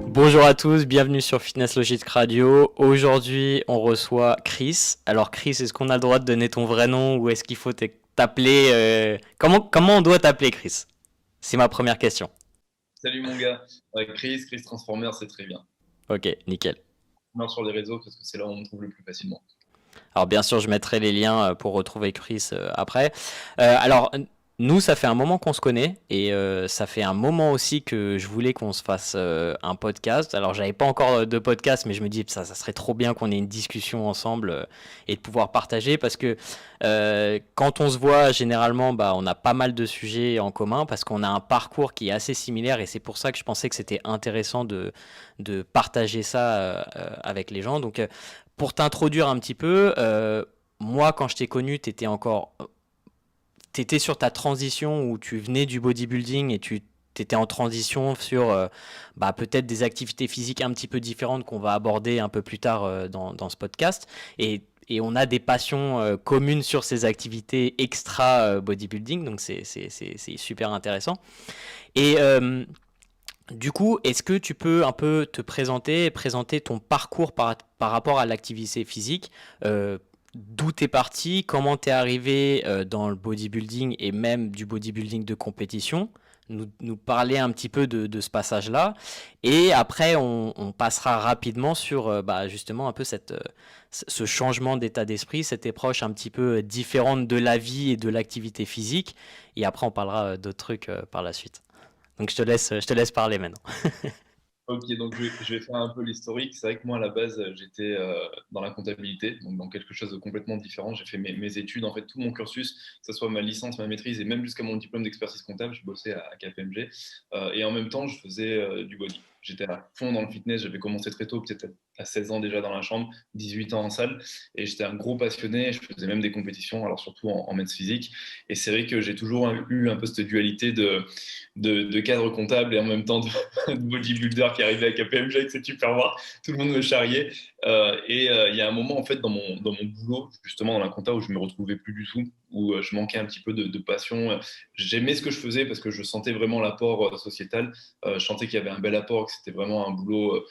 Bonjour à tous, bienvenue sur Fitness Logic Radio. Aujourd'hui, on reçoit Chris. Alors Chris, est-ce qu'on a le droit de donner ton vrai nom ou est-ce qu'il faut t'appeler comment on doit t'appeler Chris? C'est ma première question. Salut mon gars. Chris Transformer, c'est très bien. Ok, nickel. Marche sur les réseaux parce que c'est là où on me trouve le plus facilement. Alors bien sûr, je mettrai les liens pour retrouver Chris après. Alors, nous, ça fait un moment qu'on se connaît et ça fait un moment aussi que je voulais qu'on se fasse un podcast. Alors, j'avais pas encore de podcast, mais je me dis ça serait trop bien qu'on ait une discussion ensemble et de pouvoir partager parce que quand on se voit, généralement, bah, on a pas mal de sujets en commun parce qu'on a un parcours qui est assez similaire et c'est pour ça que je pensais que c'était intéressant de partager ça avec les gens. Donc, pour t'introduire un petit peu, moi, quand je t'ai connu, t'étais sur ta transition où tu venais du bodybuilding et tu étais en transition sur bah, peut-être des activités physiques un petit peu différentes qu'on va aborder un peu plus tard dans ce podcast. Et on a des passions communes sur ces activités extra bodybuilding, donc c'est super intéressant. Et du coup, est-ce que tu peux un peu te présenter, présenter ton parcours par rapport à l'activité physique, d'où t'es parti, comment t'es arrivé dans le bodybuilding et même du bodybuilding de compétition, nous parler un petit peu de ce passage-là, et après on passera rapidement sur bah, justement un peu ce changement d'état d'esprit, cette approche un petit peu différente de la vie et de l'activité physique, et après on parlera d'autres trucs par la suite. Donc je te laisse parler maintenant. Ok, donc je vais faire un peu l'historique. C'est vrai que moi, à la base, j'étais dans la comptabilité, donc dans quelque chose de complètement différent. J'ai fait mes études, en fait, tout mon cursus, que ce soit ma licence, ma maîtrise et même jusqu'à mon diplôme d'expertise comptable, je bossais à KPMG. Et en même temps, je faisais du body. J'étais à fond dans le fitness. J'avais commencé très tôt, peut-être à 16 ans déjà dans la chambre, 18 ans en salle. Et j'étais un gros passionné. Je faisais même des compétitions, alors surtout en maths physique. Et c'est vrai que j'ai toujours eu un peu cette dualité de cadre comptable et en même temps de bodybuilder qui arrivait à KPMG avec ses tupperwares. Tout le monde me charriait. Il y a un moment, en fait, dans mon boulot, justement, dans la compta, où je me retrouvais plus du tout, où je manquais un petit peu de passion. J'aimais ce que je faisais parce que je sentais vraiment l'apport sociétal. Je sentais qu'il y avait un bel apport, que c'était vraiment un boulot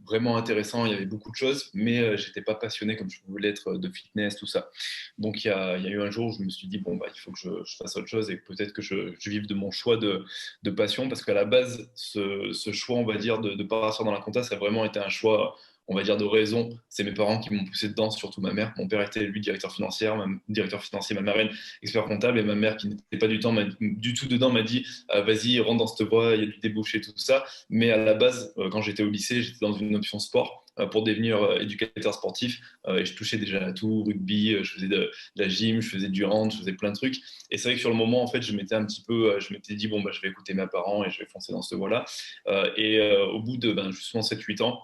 vraiment intéressant, il y avait beaucoup de choses, mais j'étais pas passionné comme je voulais être de fitness, tout ça. Donc il y a eu un jour où je me suis dit, bon, bah, il faut que je fasse autre chose et peut-être que je vive de mon choix de passion, parce qu'à la base, ce choix, on va dire, de partir dans la compta, ça a vraiment été un choix, on va dire, de raison. C'est mes parents qui m'ont poussé dedans, surtout ma mère. Mon père était, lui, directeur financier, ma marraine, expert comptable, et ma mère, qui n'était pas du tout dedans, m'a dit, vas-y, rentre dans cette voie, il y a du débouché, tout ça. Mais à la base, quand j'étais au lycée, j'étais dans une option sport pour devenir éducateur sportif. Et je touchais déjà à tout, rugby, je faisais de la gym, je faisais du hand, je faisais plein de trucs. Et c'est vrai que sur le moment, en fait, je m'étais dit, bon, bah, je vais écouter mes parents et je vais foncer dans cette voie-là. Au bout de justement 7-8 ans,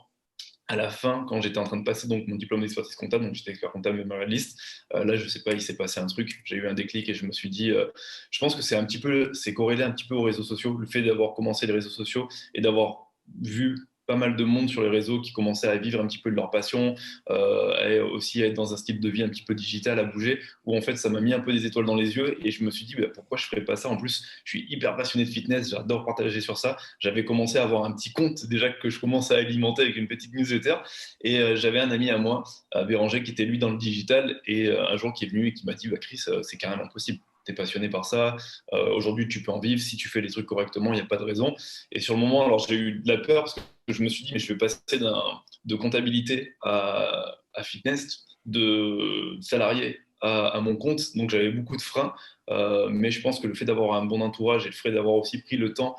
à la fin, quand j'étais en train de passer donc mon diplôme d'expertise comptable, donc j'étais expert comptable mémorialiste, là je sais pas, il s'est passé un truc, j'ai eu un déclic et je me suis dit, je pense que c'est corrélé un petit peu aux réseaux sociaux, le fait d'avoir commencé les réseaux sociaux et d'avoir vu pas mal de monde sur les réseaux qui commençait à vivre un petit peu de leur passion, et aussi à être dans un style de vie un petit peu digital, à bouger, où en fait ça m'a mis un peu des étoiles dans les yeux et je me suis dit bah, pourquoi je ferais pas ça. En plus, je suis hyper passionné de fitness, j'adore partager sur ça. J'avais commencé à avoir un petit compte déjà que je commençais à alimenter avec une petite newsletter. Et j'avais un ami à moi, Béranger, qui était lui dans le digital. Et un jour qui est venu et qui m'a dit bah, Chris, c'est carrément possible. Tu es passionné par ça. Aujourd'hui, tu peux en vivre. Si tu fais les trucs correctement, il n'y a pas de raison. Et sur le moment, alors j'ai eu de la peur parce que je me suis dit mais je vais passer de comptabilité à fitness, de salarié à mon compte. Donc j'avais beaucoup de freins. Mais je pense que le fait d'avoir un bon entourage et le fait d'avoir aussi pris le temps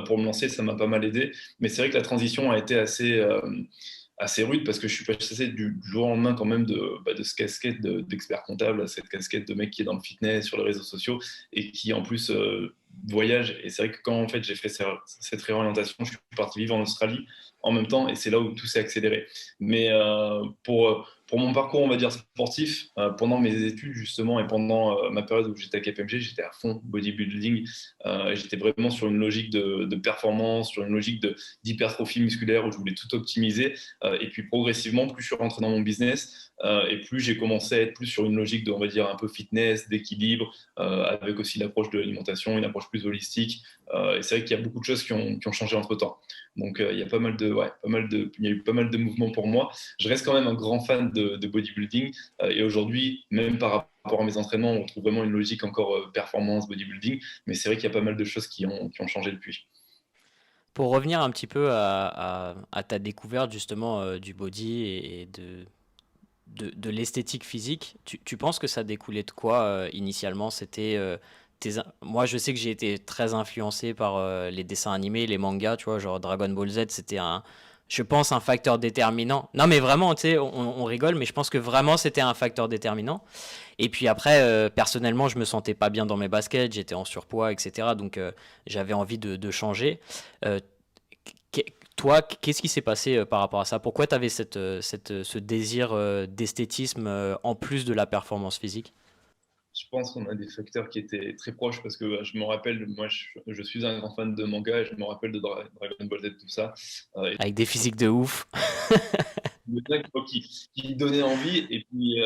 pour me lancer, ça m'a pas mal aidé. Mais c'est vrai que la transition a été assez rude parce que je suis passé du jour au lendemain quand même de ce casquette d'expert comptable à cette casquette de mec qui est dans le fitness, sur les réseaux sociaux et qui en plus voyage. Et c'est vrai que quand en fait j'ai fait cette réorientation, je suis parti vivre en Australie en même temps et c'est là où tout s'est accéléré. Mais Pour mon parcours, on va dire sportif, pendant mes études justement et pendant ma période où j'étais à KPMG, j'étais à fond bodybuilding. J'étais vraiment sur une logique de performance, sur une logique d'hypertrophie musculaire où je voulais tout optimiser. Et puis progressivement, plus je suis rentré dans mon business et plus j'ai commencé à être plus sur une logique de, on va dire, un peu fitness, d'équilibre, avec aussi l'approche de l'alimentation, une approche plus holistique. Et c'est vrai qu'il y a beaucoup de choses qui ont changé entre-temps. Donc il y a il y a eu pas mal de mouvements pour moi. Je reste quand même un grand fan de bodybuilding. Et aujourd'hui, même par rapport à mes entraînements, on retrouve vraiment une logique encore performance, bodybuilding. Mais c'est vrai qu'il y a pas mal de choses qui ont changé depuis. Pour revenir un petit peu à ta découverte justement du body et de l'esthétique physique, tu penses que ça découlait de quoi initialement? C'était moi, je sais que j'ai été très influencé par les dessins animés, les mangas, tu vois, genre Dragon Ball Z, c'était je pense, un facteur déterminant. Non, mais vraiment, tu sais, on rigole, mais je pense que vraiment c'était un facteur déterminant. Et puis après, personnellement, je me sentais pas bien dans mes baskets, j'étais en surpoids, etc. Donc j'avais envie de changer. Euh, Toi, qu'est-ce qui s'est passé par rapport à ça? Pourquoi tu avais ce désir d'esthétisme en plus de la performance physique? Je pense qu'on a des facteurs qui étaient très proches parce que je me rappelle, moi je suis un grand fan de manga et je me rappelle de Dragon Ball Z, tout ça. Et Avec des physiques de ouf. le truc qui donnait envie. Et puis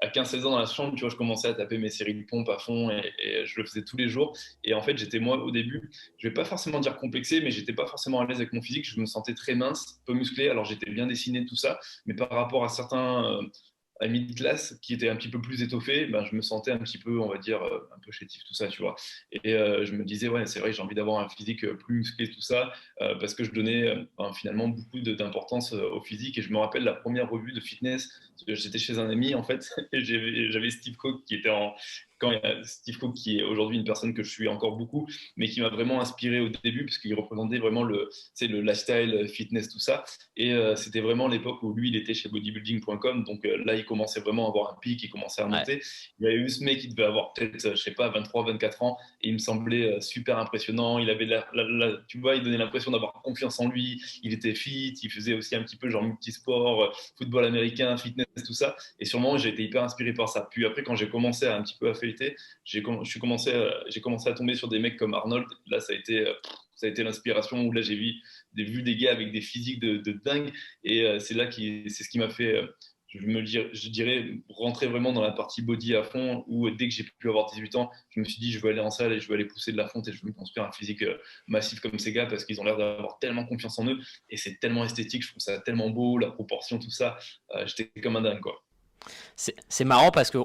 à 15-16 ans dans la chambre, tu vois, je commençais à taper mes séries de pompe à fond et je le faisais tous les jours. Et en fait, j'étais moi au début, je vais pas forcément dire complexé, mais j'étais pas forcément à l'aise avec mon physique. Je me sentais très mince, peu musclé. Alors j'étais bien dessiné, tout ça. Mais par rapport à certains amis de classe qui étaient un petit peu plus étoffés, ben, je me sentais un petit peu, on va dire, un peu chétif, tout ça, tu vois. Et je me disais, ouais, c'est vrai que j'ai envie d'avoir un physique plus musclé, tout ça, parce que je donnais ben, finalement beaucoup d'importance au physique. Et je me rappelle la première revue de fitness, j'étais chez un ami, en fait, et j'avais Steve Cook qui était en. Quand il y a Steve Cook, qui est aujourd'hui une personne que je suis encore beaucoup, mais qui m'a vraiment inspiré au début, parce qu'il représentait vraiment le lifestyle, fitness, tout ça. Et c'était vraiment l'époque où lui, il était chez bodybuilding.com. Donc là, il commençait vraiment à avoir un pic, il commençait à Ouais. monter. Il y avait eu ce mec qui devait avoir peut-être, je sais pas, 23, 24 ans. Et il me semblait super impressionnant. Il avait tu vois, il donnait l'impression d'avoir confiance en lui. Il était fit, il faisait aussi un petit peu genre multisport, football américain, fitness, tout ça. Et sûrement, j'ai été hyper inspiré par ça. Puis après, quand j'ai commencé à un petit peu à feuilleter, j'ai commencé à tomber sur des mecs comme Arnold. Là, ça a été l'inspiration où là, j'ai vu des gars avec des physiques de dingue. Et c'est ce qui m'a fait, je dirais, rentrer vraiment dans la partie body à fond, où dès que j'ai pu avoir 18 ans, je me suis dit, je veux aller en salle et je veux aller pousser de la fonte et je veux me construire un physique massif comme ces gars parce qu'ils ont l'air d'avoir tellement confiance en eux et c'est tellement esthétique, je trouve ça tellement beau, la proportion, tout ça. J'étais comme un dingue, quoi. C'est marrant parce que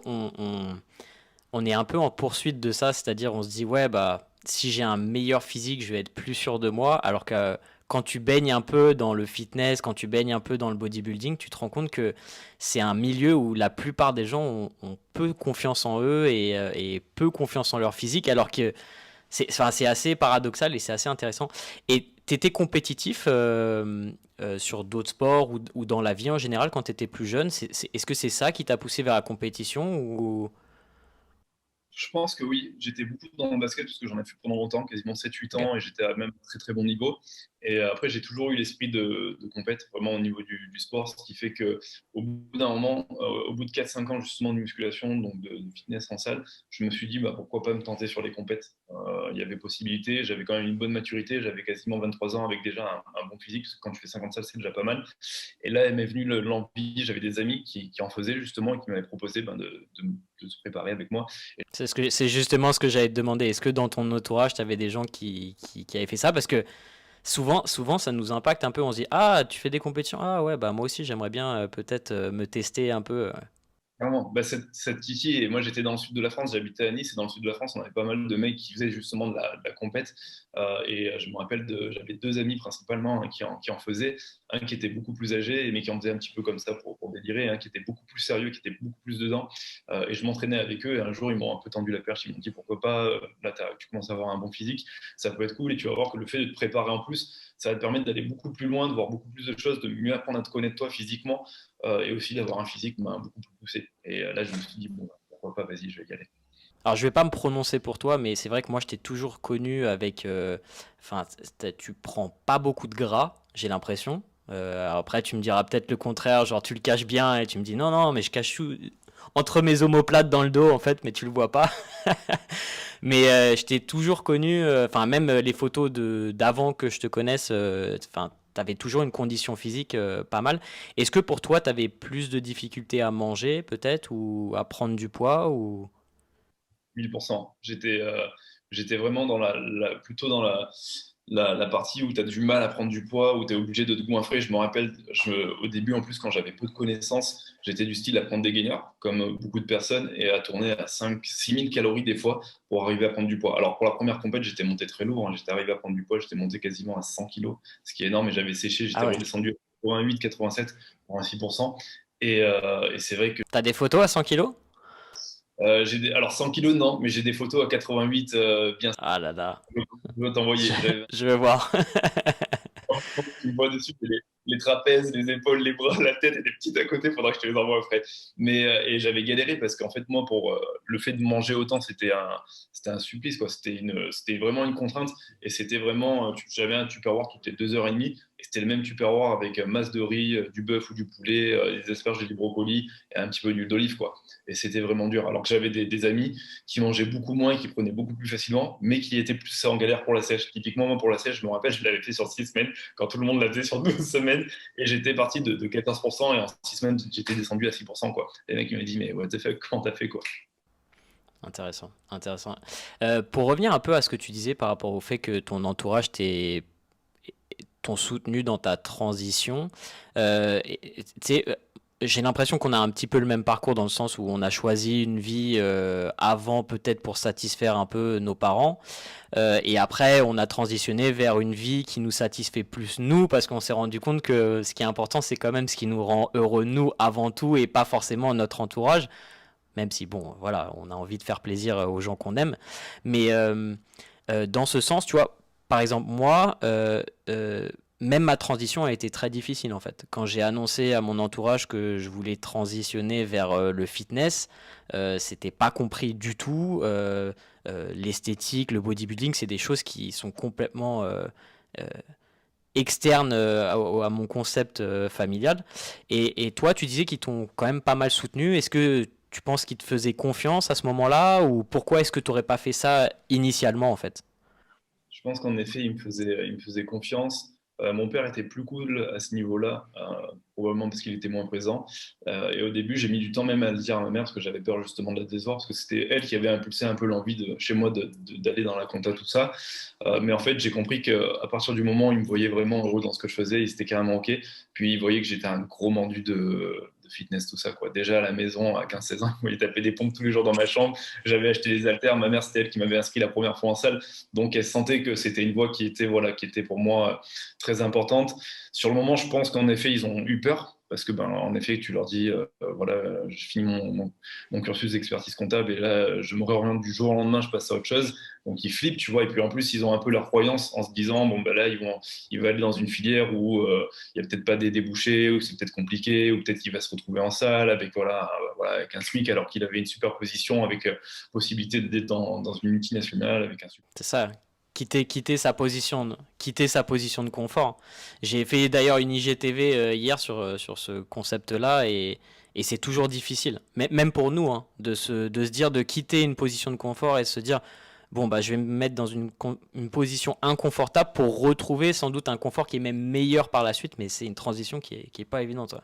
on est un peu en poursuite de ça, c'est-à-dire on se dit ouais bah si j'ai un meilleur physique, je vais être plus sûr de moi, alors que quand tu baignes un peu dans le fitness, quand tu baignes un peu dans le bodybuilding, tu te rends compte que c'est un milieu où la plupart des gens ont peu confiance en eux et peu confiance en leur physique, alors que c'est assez paradoxal et c'est assez intéressant. Et tu étais compétitif sur d'autres sports ou dans la vie en général quand tu étais plus jeune, est-ce que c'est ça qui t'a poussé vers la compétition ou... Je pense que oui, j'étais beaucoup dans le basket parce que j'en ai fait pendant longtemps, quasiment 7-8 Ok. ans, et j'étais à même très très bon niveau. Et après, j'ai toujours eu l'esprit de compète, vraiment au niveau du sport, ce qui fait que au bout d'un moment, au bout de 4-5 ans justement de musculation, donc de fitness en salle, je me suis dit bah, pourquoi pas me tenter sur les compètes. Il y avait possibilité, j'avais quand même une bonne maturité, j'avais quasiment 23 ans avec déjà un bon physique, parce que quand tu fais 50 salles, c'est déjà pas mal. Et là, elle m'est venue l'envie, j'avais des amis qui en faisaient justement et qui m'avaient proposé ben, de se préparer avec moi. C'est justement ce que j'allais te demander. Est-ce que dans ton entourage, tu avais des gens qui avaient fait ça? Parce que souvent, ça nous impacte un peu. On se dit, ah, tu fais des compétitions. Ah ouais, bah moi aussi, j'aimerais bien peut-être me tester un peu. Vraiment, bah, cette Titi, et moi j'étais dans le sud de la France, j'habitais à Nice, et dans le sud de la France, on avait pas mal de mecs qui faisaient justement de la compète. Je me rappelle, j'avais deux amis principalement hein, qui en faisaient, un qui était beaucoup plus âgé, mais qui en faisait un petit peu comme ça pour délirer, un qui était beaucoup plus sérieux, qui était beaucoup plus dedans. Et je m'entraînais avec eux, et un jour ils m'ont un peu tendu la perche, ils m'ont dit pourquoi pas, là tu commences à avoir un bon physique, ça peut être cool, et tu vas voir que le fait de te préparer en plus, ça va te permettre d'aller beaucoup plus loin, de voir beaucoup plus de choses, de mieux apprendre à te connaître toi physiquement et aussi d'avoir un physique beaucoup plus poussé. Et là, je me suis dit, bon, bah, pourquoi pas, vas-y, je vais y aller. Alors, je vais pas me prononcer pour toi, mais c'est vrai que moi, je t'ai toujours connu avec. Enfin, tu prends pas beaucoup de gras, j'ai l'impression. Alors après, tu me diras peut-être le contraire, genre tu le caches bien et tu me dis non, non, mais je cache tout entre mes omoplates dans le dos en fait, mais tu le vois pas. Mais je t'ai toujours connu, enfin même les photos d'avant que je te connaisse, enfin t'avais toujours une condition physique pas mal. Est-ce que pour toi t'avais plus de difficultés à manger peut-être ou à prendre du poids ou 1000%. J'étais vraiment plutôt dans la partie où tu as du mal à prendre du poids, où tu es obligé de te goinfrer. Je me rappelle, au début, en plus, quand j'avais peu de connaissances, j'étais du style à prendre des gainers, comme beaucoup de personnes, et à tourner à 5 6 000 calories des fois pour arriver à prendre du poids. Alors, pour la première compète, j'étais monté très lourd, hein. J'étais arrivé à prendre du poids, j'étais monté quasiment à 100 kilos, ce qui est énorme, et j'avais séché, j'étais ah ouais. redescendu à 88, 87 pour un 6%. Et c'est vrai que T'as des photos à 100 kilos? alors 100 kilos, non, mais j'ai des photos à 88 bien. Ah là là, Je dois je, t'envoyer. je vais voir. Tu vois dessus les trapèzes, les épaules, les bras, la tête étaient petites à côté. Il faudra que je te les envoie après. Et j'avais galéré parce qu'en fait, moi, pour le fait de manger autant, c'était un supplice, quoi. C'était vraiment une contrainte. Et c'était vraiment, j'avais un Tupperware toutes les 2h30. Et c'était le même Tupperware avec masse de riz, du bœuf ou du poulet, des asperges et du brocoli et un petit peu d'huile d'olive, quoi. Et c'était vraiment dur. Alors que j'avais des amis qui mangeaient beaucoup moins et qui prenaient beaucoup plus facilement, mais qui étaient plus en galère pour la sèche. Typiquement, moi, pour la sèche, je me rappelle, je l'avais fait sur 6 semaines quand tout le monde l'a faisait sur 12 semaines. Et j'étais parti de 14% et en 6 semaines, j'étais descendu à 6%. Quoi. Les mecs m'ont dit, mais what the fuck, comment t'as fait quoi? Intéressant, intéressant. Pour revenir un peu à ce que tu disais par rapport au fait que ton entourage t'ont soutenu dans ta transition, tu sais, j'ai l'impression qu'on a un petit peu le même parcours dans le sens où on a choisi une vie avant peut-être pour satisfaire un peu nos parents. Et après, on a transitionné vers une vie qui nous satisfait plus nous, parce qu'on s'est rendu compte que ce qui est important, c'est quand même ce qui nous rend heureux nous avant tout, et pas forcément notre entourage. Même si, bon, voilà, on a envie de faire plaisir aux gens qu'on aime. Mais dans ce sens, tu vois, par exemple, moi, même ma transition a été très difficile en fait. Quand j'ai annoncé à mon entourage que je voulais transitionner vers le fitness, c'était pas compris du tout. L'esthétique, le bodybuilding, c'est des choses qui sont complètement euh, externes à mon concept familial. Et toi, tu disais qu'ils t'ont quand même pas mal soutenu. Est-ce que tu penses qu'ils te faisaient confiance à ce moment-là ou pourquoi est-ce que tu n'aurais pas fait ça initialement en fait? Je pense qu'en effet, il me faisait confiance. Mon père était plus cool à ce niveau-là, probablement parce qu'il était moins présent. Et au début, j'ai mis du temps même à le dire à ma mère parce que j'avais peur justement de la décevoir, parce que c'était elle qui avait impulsé un peu l'envie chez moi d'aller dans la compta, tout ça. Mais en fait, j'ai compris qu'à partir du moment où il me voyait vraiment heureux dans ce que je faisais, il s'était carrément OK. Puis il voyait que j'étais un gros mordu de fitness, tout ça, quoi. Déjà à la maison, à 15 16 ans, il voyait taper des pompes tous les jours dans ma chambre. J'avais acheté des haltères. Ma mère, c'était elle qui m'avait inscrit la première fois en salle. Donc, elle sentait que c'était une voie qui était, voilà, qui était pour moi très importante. Sur le moment, je pense qu'en effet, ils ont eu peur. Parce que, ben, en effet, tu leur dis, voilà, je finis mon cursus d'expertise comptable et là, je me réoriente du jour au lendemain, je passe à autre chose. Donc, ils flippent, tu vois. Et puis, en plus, ils ont un peu leur croyance en se disant, bon, ben là, ils vont aller dans une filière où il n'y a peut-être pas des débouchés, ou c'est peut-être compliqué, ou peut-être qu'il va se retrouver en salle avec, voilà, avec un SMIC, alors qu'il avait une super position avec possibilité d'être dans une multinationale avec un super. C'est ça. Quitter sa position de confort. J'ai fait d'ailleurs une IGTV hier sur ce concept-là et c'est toujours difficile. Même pour nous, hein, de se dire de quitter une position de confort et se dire, bon, bah, je vais me mettre dans une position inconfortable pour retrouver sans doute un confort qui est même meilleur par la suite, mais c'est une transition qui est pas évidente.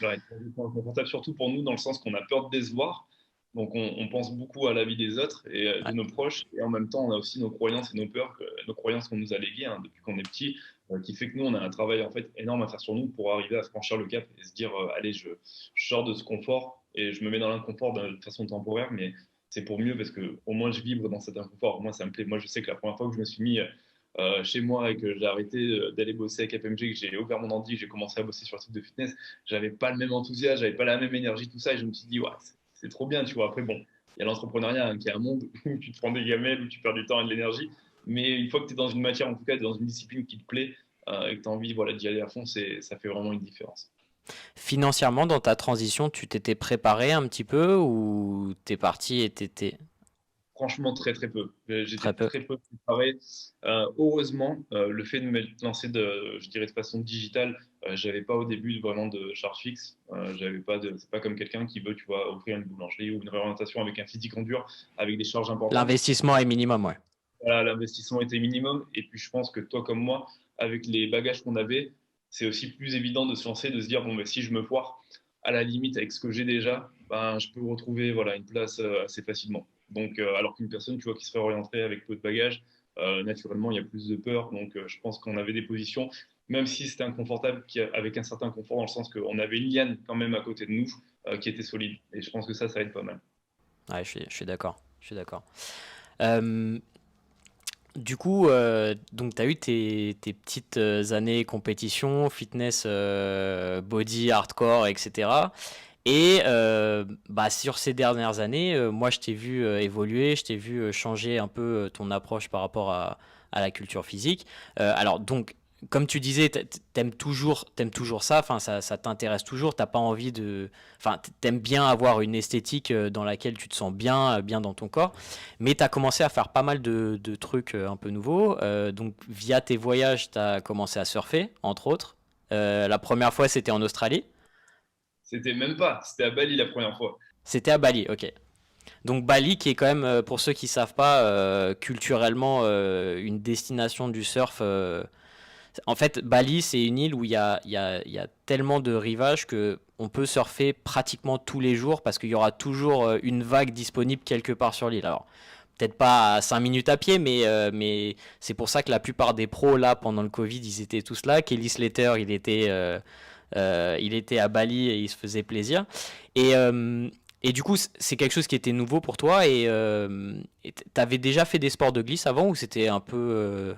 Ouais. Ouais, confortable, surtout pour nous, dans le sens qu'on a peur de décevoir. Donc, on pense beaucoup à la vie des autres et de Ouais, nos proches. Et en même temps, on a aussi nos croyances et nos peurs, nos croyances qu'on nous a léguées hein, depuis qu'on est petit, qui fait que nous, on a un travail en fait énorme à faire sur nous pour arriver à franchir le cap et se dire, allez, je sors de ce confort et je me mets dans l'inconfort de façon temporaire, mais c'est pour mieux parce que au moins je vibre dans cet inconfort. Moi, ça me plaît. Moi, je sais que la première fois que je me suis mis chez moi et que j'ai arrêté d'aller bosser avec KPMG, que j'ai ouvert mon ordi, que j'ai commencé à bosser sur le site de fitness, j'avais pas le même enthousiasme, j'avais pas la même énergie, tout ça, et je me suis dit, ouais, c'est trop bien, tu vois. Après, bon, il y a l'entrepreneuriat hein, qui est un monde où tu te prends des gamelles, où tu perds du temps et de l'énergie, mais une fois que tu es dans une matière, en tout cas, dans une discipline qui te plaît et que tu as envie voilà, d'y aller à fond, ça fait vraiment une différence. financièrement, dans ta transition, tu t'étais préparé un petit peu ou t'es parti et t'étais... franchement, très très peu. J'étais Très peu. très peu préparé. Heureusement, le fait de me lancer je dirais de façon digitale, j'avais pas au début vraiment de charge fixe. J'avais pas de, c'est pas comme quelqu'un qui veut, tu vois, ouvrir une boulangerie ou une réorientation avec un physique en dur, avec des charges importantes. L'investissement est minimum, ouais. Voilà, l'investissement était minimum. Et puis, je pense que toi comme moi, avec les bagages qu'on avait, c'est aussi plus évident de se lancer, de se dire, bon, ben, si je me foire, à la limite, avec ce que j'ai déjà, ben, je peux retrouver voilà, une place assez facilement. Donc, alors qu'une personne, tu vois, qui serait orientée avec peu de bagages, naturellement, il y a plus de peur. Donc, je pense qu'on avait des positions, même si c'était inconfortable, avec un certain confort, dans le sens qu'on avait une liane quand même à côté de nous qui était solide. Et je pense que ça aide pas mal. Ouais, je suis d'accord. Je suis d'accord. Euh, Du coup, donc tu as eu tes petites années compétition, fitness, body, hardcore, etc. Et bah, sur ces dernières années, moi je t'ai vu évoluer, je t'ai vu changer un peu ton approche par rapport à la culture physique. Alors donc, comme tu disais, t'aimes toujours ça, enfin ça t'intéresse toujours, t'as pas envie de, enfin t'aimes bien avoir une esthétique dans laquelle tu te sens bien, bien dans ton corps, mais t'as commencé à faire pas mal de trucs un peu nouveaux. Donc via tes voyages, t'as commencé à surfer, entre autres. La première fois, c'était en Australie. C'était même pas, c'était à Bali la première fois. C'était à Bali, ok. Donc Bali, qui est quand même, pour ceux qui savent pas, culturellement une destination du surf. En fait, Bali, c'est une île où il y a tellement de rivages que on peut surfer pratiquement tous les jours parce qu'il y aura toujours une vague disponible quelque part sur l'île. Alors, peut-être pas à 5 minutes à pied, mais c'est pour ça que la plupart des pros, là, pendant le Covid, ils étaient tous là. Kelly Slater, il était à Bali et il se faisait plaisir. Et, euh, et du coup, c'est quelque chose qui était nouveau pour toi. Et t'avais déjà fait des sports de glisse avant ou c'était un peu.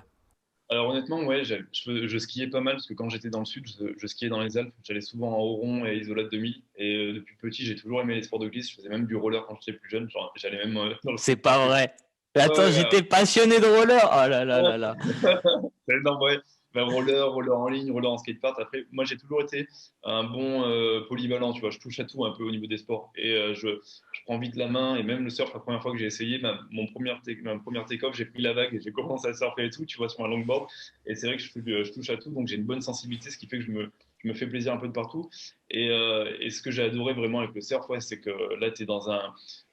Alors honnêtement, ouais, je skiais pas mal parce que quand j'étais dans le sud, je skiais dans les Alpes. J'allais souvent en Oron et Isolade 2000. Et depuis petit, j'ai toujours aimé les sports de glisse. Je faisais même du roller quand j'étais plus jeune. Genre, j'allais même dans le C'est pas skatepark et tout. vrai. Mais Ouais, attends, ouais, j'étais passionné de roller. Oh là là là là. non, ouais. Ben, roller en ligne, roller en skatepark. Après, moi, j'ai toujours été un bon polyvalent, tu vois. Je touche à tout un peu au niveau des sports. Et je prends vite la main. Et même le surf, la première fois que j'ai essayé, ma première take-off, j'ai pris la vague et j'ai commencé à surfer et tout, tu vois, sur un longboard. Et c'est vrai que je touche à tout. Donc, j'ai une bonne sensibilité, ce qui fait que je me fais plaisir un peu de partout. Et ce que j'ai adoré vraiment avec le surf, ouais, c'est que là, tu es dans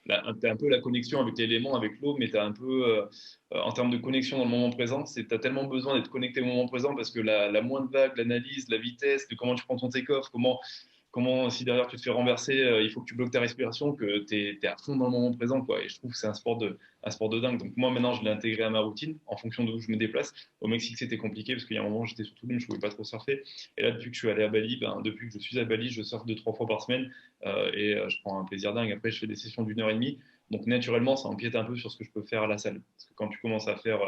t'as un peu la connexion avec l'élément, avec l'eau, mais tu as un peu en termes de connexion dans le moment présent, tu as tellement besoin d'être connecté au moment présent parce que la moindre vague, l'analyse, la vitesse, de comment tu prends ton take-off, comment si derrière tu te fais renverser, il faut que tu bloques ta respiration, que tu es, à fond dans le moment présent. Quoi. Et je trouve que c'est un sport de dingue. Donc moi maintenant, je l'ai intégré à ma routine en fonction de où je me déplace. Au Mexique, c'était compliqué parce qu'il y a un moment, j'étais sur Toulouse, je ne pouvais pas trop surfer. Et là, depuis que je suis allé à Bali, depuis que je suis à Bali, je surfe 2, 3 fois par semaine je prends un plaisir dingue. Après, je fais des sessions d'1 heure et demie. Donc naturellement, ça empiète un peu sur ce que je peux faire à la salle. Parce que quand tu commences à faire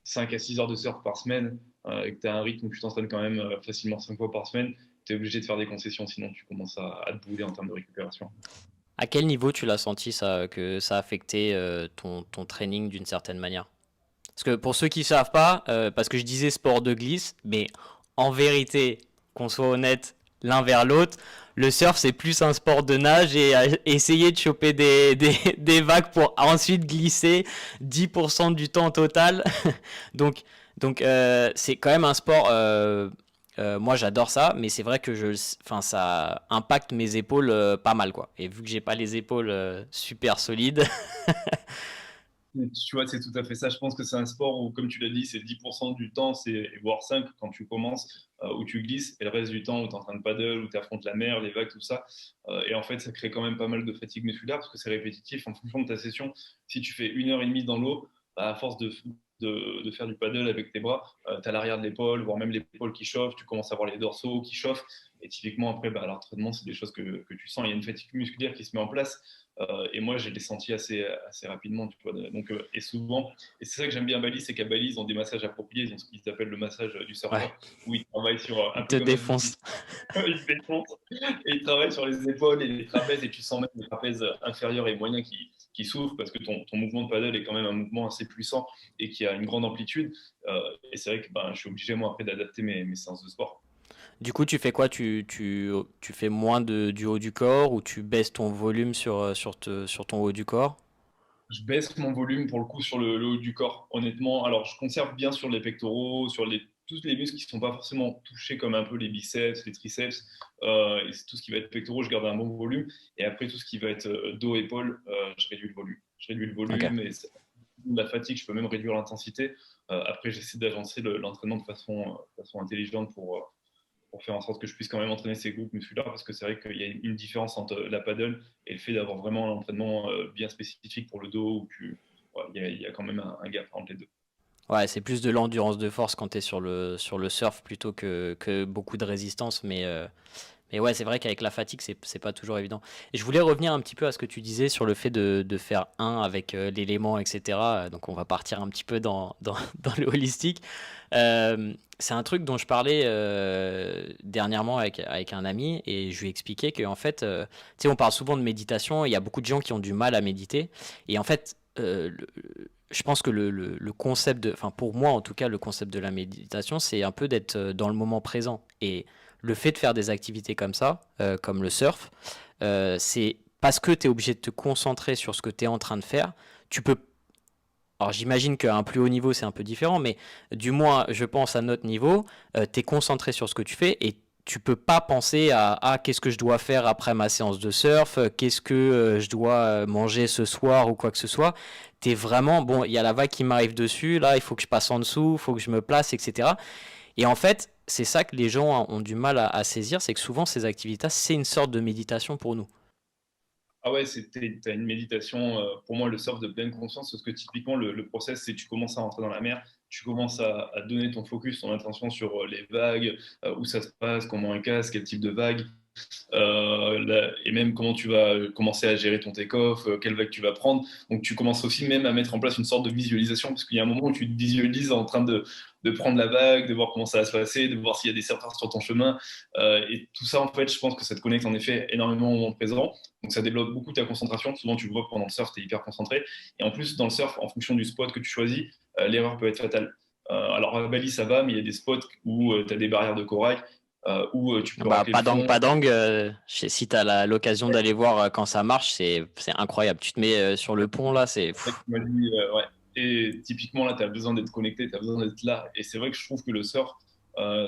5 à 6 heures de surf par semaine et que tu as un rythme où tu t'entraînes quand même facilement 5 fois par semaine, tu es obligé de faire des concessions, sinon tu commences à te bouler en termes de récupération. À quel niveau tu l'as senti ça, que ça a affecté ton training d'une certaine manière? Parce que pour ceux qui ne savent pas, parce que je disais sport de glisse, mais en vérité, qu'on soit honnête l'un vers l'autre, le surf c'est plus un sport de nage et essayer de choper des vagues pour ensuite glisser 10% du temps total. donc c'est quand même un sport. Moi j'adore ça, mais c'est vrai que enfin, ça impacte mes épaules pas mal quoi. Et vu que j'ai pas les épaules super solides, Tu vois, c'est tout à fait ça. Je pense que c'est un sport où, comme tu l'as dit, c'est 10% du temps, voire 5 quand tu commences, où tu glisses, et le reste du temps où tu es en train de paddle, où tu affrontes la mer, les vagues, tout ça. Et en fait, ça crée quand même pas mal de fatigue musculaire parce que c'est répétitif en fonction de ta session. Si tu fais 1 heure et demie dans l'eau, bah, à force de faire du paddle avec tes bras, tu as l'arrière de l'épaule, voire même l'épaule qui chauffe, tu commences à avoir les dorsaux qui chauffent. Et typiquement, après, bah, à l'entraînement, c'est des choses que tu sens. Il y a une fatigue musculaire qui se met en place. Et moi, je l'ai senti assez rapidement. Tu vois. Donc, et souvent, et c'est ça que j'aime bien à Bali, c'est qu'à Bali, ils ont des massages appropriés. Ils ont ce qu'ils appellent le massage du ouais, surfeur, où ils travaillent sur, un il peu te comme un bodybuilder, défonce. ils se défoncent, et ils travaillent sur les épaules et les trapèzes, et tu sens même les trapèzes inférieurs et moyens qui souffrent, parce que ton mouvement de paddle est quand même un mouvement assez puissant et qui a une grande amplitude. Et c'est vrai que ben, je suis obligé, moi, après, d'adapter mes séances de sport. Du coup, tu fais quoi? Tu fais moins du haut du corps ou tu baisses ton volume sur ton haut du corps? Je baisse mon volume pour le coup sur le haut du corps, honnêtement. Alors, je conserve bien sur les pectoraux, sur tous les muscles qui ne sont pas forcément touchés, comme un peu les biceps, les triceps, et tout ce qui va être pectoraux, je garde un bon volume. Et après, tout ce qui va être dos, épaules, je réduis le volume. Je réduis le Ok. volume et la fatigue, je peux même réduire l'intensité. Après, j'essaie d'agencer l'entraînement de façon intelligente pour faire en sorte que je puisse quand même entraîner ces groupes musculaires parce que c'est vrai qu'il y a une différence entre la paddle et le fait d'avoir vraiment un entraînement bien spécifique pour le dos où ouais, il y a quand même un gap entre les deux. Ouais, c'est plus de l'endurance de force quand tu es sur le surf plutôt que beaucoup de résistance. Mais ouais, c'est vrai qu'avec la fatigue, c'est pas toujours évident. Et je voulais revenir un petit peu à ce que tu disais sur le fait de faire un avec l'élément, etc. Donc on va partir un petit peu dans le holistique. C'est un truc dont je parlais dernièrement avec un ami et je lui expliquais qu'en fait, tu sais, on parle souvent de méditation, il y a beaucoup de gens qui ont du mal à méditer. Et en fait, je pense que le concept enfin pour moi en tout cas, le concept de la méditation, c'est un peu d'être dans le moment présent. Et le fait de faire des activités comme ça, comme le surf, c'est parce que tu es obligé de te concentrer sur ce que tu es en train de faire. Tu peux. Alors j'imagine qu'à un plus haut niveau c'est un peu différent, mais du moins je pense à notre niveau, tu es concentré sur ce que tu fais et tu peux pas penser à qu'est-ce que je dois faire après ma séance de surf, qu'est-ce que je dois manger ce soir ou quoi que ce soit. Tu es vraiment, bon, il y a la vague qui m'arrive dessus, là il faut que je passe en dessous, il faut que je me place, etc. Et en fait, c'est ça que les gens ont du mal à saisir, c'est que souvent ces activités, c'est une sorte de méditation pour nous. Ah ouais, t'as une méditation, pour moi, le surf de pleine conscience, parce que typiquement, le process, c'est que tu commences à rentrer dans la mer, tu commences à donner ton focus, ton attention sur les vagues, où ça se passe, comment elles cassent, quel type de vague. Et même comment tu vas commencer à gérer ton take-off, quelle vague tu vas prendre. Donc tu commences aussi même à mettre en place une sorte de visualisation, parce qu'il y a un moment où tu te visualises en train de prendre la vague, de voir comment ça va se passer, de voir s'il y a des surfeurs sur ton chemin. Et tout ça, en fait, je pense que ça te connecte en effet énormément au moment présent. Donc ça développe beaucoup ta concentration. Souvent, tu le vois pendant le surf, tu es hyper concentré. Et en plus, dans le surf, en fonction du spot que tu choisis, l'erreur peut être fatale. Alors à Bali, ça va, mais il y a des spots où tu as des barrières de corail, où tu peux Bah, racler le Padang fond. Padang, si tu as l'occasion d'aller voir quand ça marche, c'est incroyable. Tu te mets sur le pont là, c'est. C'est ça que tu m'as dit, ouais. Et typiquement, là, tu as besoin d'être connecté, tu as besoin d'être là. Et c'est vrai que je trouve que le surf,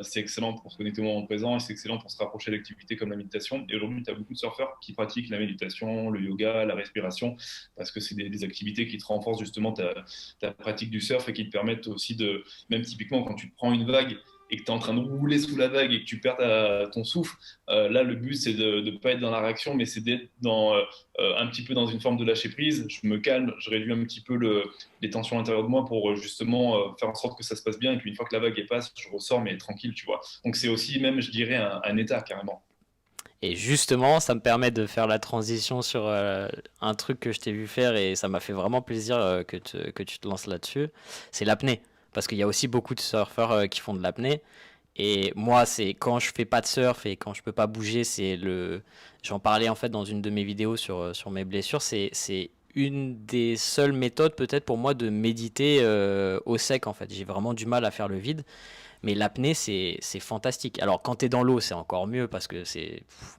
c'est excellent pour se connecter au moment présent et c'est excellent pour se rapprocher d'activités comme la méditation. Et aujourd'hui, tu as beaucoup de surfeurs qui pratiquent la méditation, le yoga, la respiration, parce que c'est des activités qui te renforcent justement ta pratique du surf et qui te permettent aussi de, même typiquement quand tu te prends une vague et que tu es en train de rouler sous la vague et que tu perds ton souffle, là, le but, c'est de ne pas être dans la réaction, mais c'est d'être un petit peu dans une forme de lâcher prise. Je me calme, je réduis un petit peu les tensions à l'intérieur de moi pour justement faire en sorte que ça se passe bien. Et puis une fois que la vague est passe, je ressors, mais tranquille, tu vois. Donc c'est aussi même, je dirais, un état carrément. Et justement, ça me permet de faire la transition sur un truc que je t'ai vu faire et ça m'a fait vraiment plaisir que tu te lances là-dessus. C'est l'apnée. Parce qu'il y a aussi beaucoup de surfeurs qui font de l'apnée. Et moi, c'est quand je fais pas de surf et quand je peux pas bouger, c'est le. J'en parlais en fait dans une de mes vidéos sur mes blessures. C'est une des seules méthodes peut-être pour moi de méditer au sec en fait. J'ai vraiment du mal à faire le vide. Mais l'apnée, c'est fantastique. Alors, quand tu es dans l'eau, c'est encore mieux parce que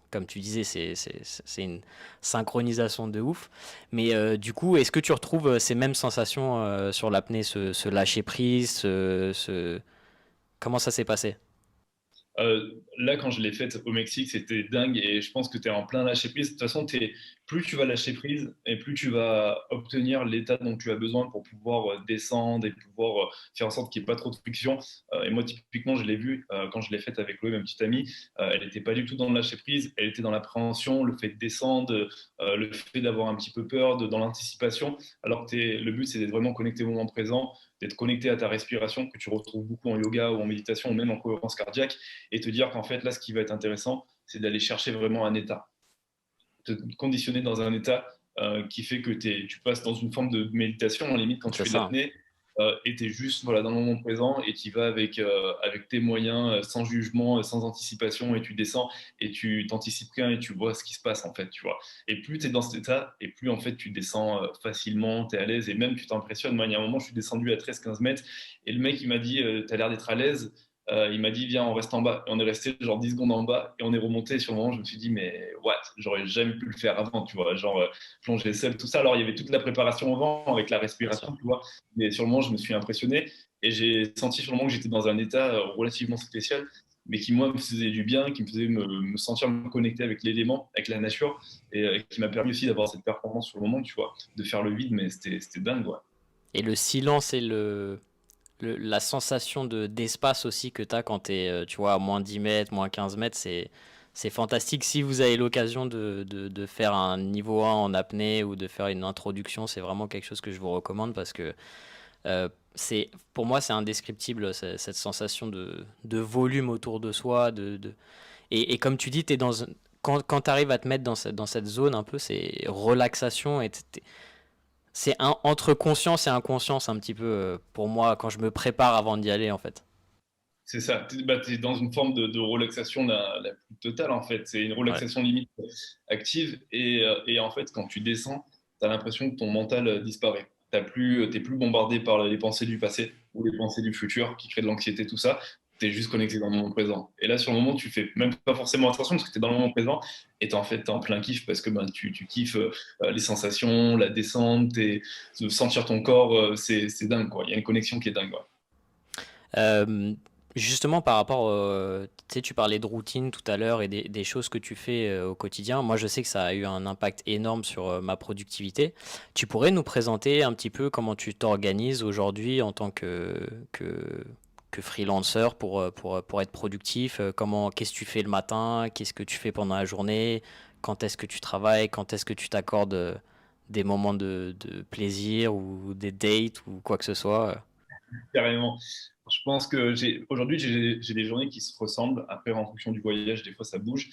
comme tu disais, c'est une synchronisation de ouf. Mais du coup, est-ce que tu retrouves ces mêmes sensations sur l'apnée, ce lâcher prise, comment ça s'est passé? Là, quand je l'ai faite au Mexique, c'était dingue et je pense que tu es en plein lâcher prise. De toute façon, plus tu vas lâcher prise et plus tu vas obtenir l'état dont tu as besoin pour pouvoir descendre et pouvoir faire en sorte qu'il n'y ait pas trop de friction. Et moi, typiquement, je l'ai vu quand je l'ai faite avec Chloé, ma petite amie. Elle n'était pas du tout dans le lâcher prise, elle était dans l'appréhension, le fait de descendre, le fait d'avoir un petit peu peur, dans l'anticipation. Alors que le but, c'est d'être vraiment connecté au moment présent, d'être connecté à ta respiration, que tu retrouves beaucoup en yoga ou en méditation ou même en cohérence cardiaque et te dire qu'en fait, là, ce qui va être intéressant, c'est d'aller chercher vraiment un état, te conditionner dans un état qui fait que tu passes dans une forme de méditation, en limite, quand tu C'est fais de ça, hein. l'apnée, et tu es juste voilà, dans le moment présent et tu vas avec tes moyens, sans jugement, sans anticipation, et tu descends et tu t'anticipes rien et tu vois ce qui se passe, en fait, tu vois. Et plus tu es dans cet état, et plus, en fait, tu descends facilement, tu es à l'aise, et même tu t'impressionnes. Moi, il y a un moment, je suis descendu à 13-15 mètres, et le mec, il m'a dit, tu as l'air d'être à l'aise. Il m'a dit, viens, on reste en bas. Et on est resté genre 10 secondes en bas et on est remonté. Sur le moment, je me suis dit, mais what? J'aurais jamais pu le faire avant, tu vois. Genre, plonger seul, tout ça. Alors, il y avait toute la préparation au vent avec la Bien sûr. respiration, tu vois. Mais sur le moment, je me suis impressionné et j'ai senti sur le moment que j'étais dans un état relativement spécial, mais qui, moi, me faisait du bien, qui me faisait me sentir me connecter avec l'élément, avec la nature et qui m'a permis aussi d'avoir cette performance sur le moment, tu vois, de faire le vide, mais c'était dingue, ouais. Et le silence et la sensation d'espace aussi que tu as quand tu es, tu vois, à moins 10 mètres, moins 15 mètres, c'est fantastique. Si vous avez l'occasion de faire un niveau 1 en apnée ou de faire une introduction, c'est vraiment quelque chose que je vous recommande parce que pour moi, c'est indescriptible, cette sensation de volume autour de soi. Et comme tu dis, quand tu arrives à te mettre dans cette zone un peu, c'est relaxation. C'est entre conscience et inconscience un petit peu pour moi quand je me prépare avant d'y aller en fait. C'est ça, tu es dans une forme de relaxation la plus totale en fait. C'est une Ouais. relaxation limite active et en fait quand tu descends, tu as l'impression que ton mental disparaît. T'es plus bombardé par les pensées du passé ou les pensées du futur qui créent de l'anxiété, tout ça. Tu es juste connecté dans le moment présent. Et là sur le moment, tu fais même pas forcément attention parce que tu es dans le moment présent et en fait t'es en plein kiff parce que ben, tu kiffes les sensations, la descente, de sentir ton corps, c'est dingue quoi. Il y a une connexion qui est dingue. Ouais. Euh, Justement, par rapport, tu sais, tu parlais de routine tout à l'heure et des choses que tu fais au quotidien. Moi, je sais que ça a eu un impact énorme sur ma productivité. Tu pourrais nous présenter un petit peu comment tu t'organises aujourd'hui en tant que freelancer pour être productif? Qu'est-ce que tu fais le matin? Qu'est-ce que tu fais pendant la journée? Quand est-ce que tu travailles? Quand est-ce que tu t'accordes des moments de plaisir ou des dates ou quoi que ce soit? Carrément. Je pense que aujourd'hui, j'ai des journées qui se ressemblent. Après, en fonction du voyage, des fois, ça bouge.